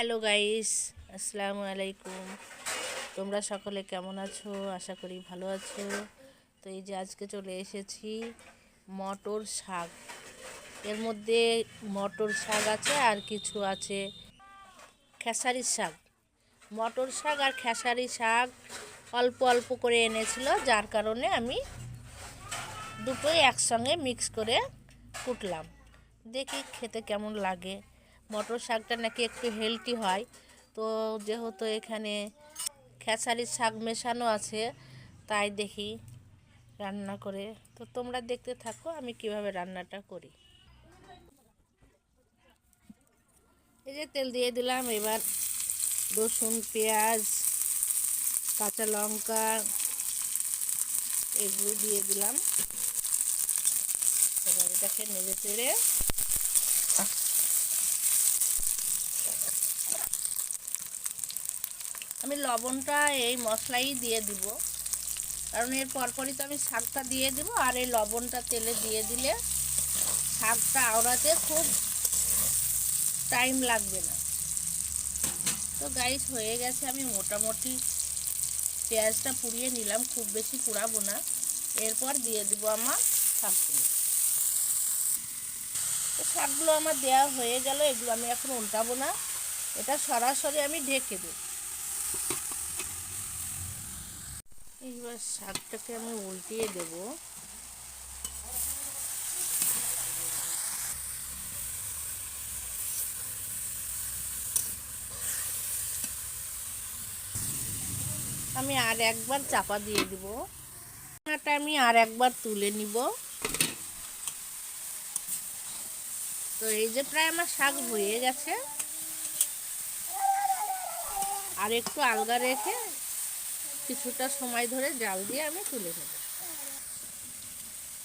Hello guys, আসসালামু আলাইকুম। তোমরা সকলে কেমন আছো? আশা করি ভালো আছো। তো এই যে আজকে চলে এসেছি মটর শাক। এর মধ্যে মটর শাক আছে আর কিছু আছে খেসারি শাক। মটর শাক আর খেসারি শাক অল্প অল্প করে এনেছিল, যার কারণে আমি দুটোই একসঙ্গে মিক্স করে কুটলাম। দেখি খেতে কেমন লাগে। মটর শাকটা নাকি একটু হেলদি হয়, তো যেহেতু এখানে খেসারির শাক মেশানো আছে, তাই দেখি রান্না করে। তো তোমরা দেখতে থাকো আমি কিভাবে রান্নাটা করি। এই যে তেল দিয়ে দিলাম, এবার রসুন, পেঁয়াজ, কাঁচা লঙ্কা এগুলো দিয়ে দিলাম। এবার এটাকে নেড়ে চেড়ে আমি লবণটা এই মশলাই দিয়ে দিব, কারণ এর পরপরই তো আমি শাকটা দিয়ে দিব, আর এই লবণটা তেলে দিয়ে দিলে শাকটা আওড়াতে খুব টাইম লাগবে না। তো গাইস হয়ে গেছে, আমি মোটামুটি পেঁয়াজটা পুড়িয়ে নিলাম, খুব বেশি পুড়াবো না। এরপর দিয়ে দিব আমার শাকগুলো। তো শাকগুলো আমার দেওয়া হয়ে গেল, এগুলো আমি এখন উল্টাবো না, এটা সরাসরি আমি ঢেকে দেব। এইবার শাকটাকে আমি উল্টিয়ে দেব। আমি আর একবার চাপা দিয়ে দিব, রান্নাটা আমি আর একবার তুলে নিব। তো এই যে প্রায় আমার শাক হয়ে গেছে, আর একটু আলগা রেখে কিছুটা সময় ধরে জাল দিয়ে আমি তুলে নেব।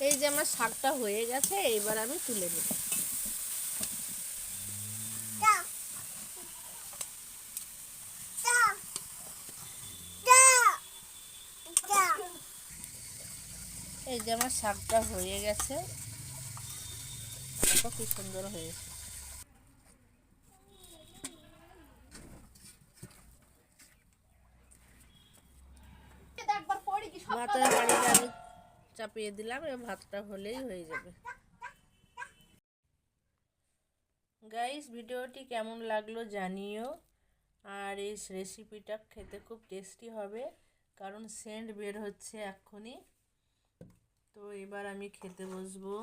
এই যে আমার শাকটা হয়ে গেছে, এইবার আমি তুলে নেব। এই যে আমার শাকটা হয়ে গেছে, কত কি সুন্দর হয়েছে। ভাতের হাঁড়িটা আমি চাপিয়ে দিলাম, এবার ভাতটা হলেই হয়ে যাবে। গাইস, ভিডিওটি কেমন লাগলো জানিও। আর এই রেসিপিটা খেতে খুব টেস্টি হবে, কারণ সেন্ট বের হচ্ছে এক্ষুনি। তো এবার আমি খেতে বসবো।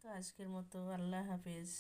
তো আজকের মতো আল্লাহ হাফেজ।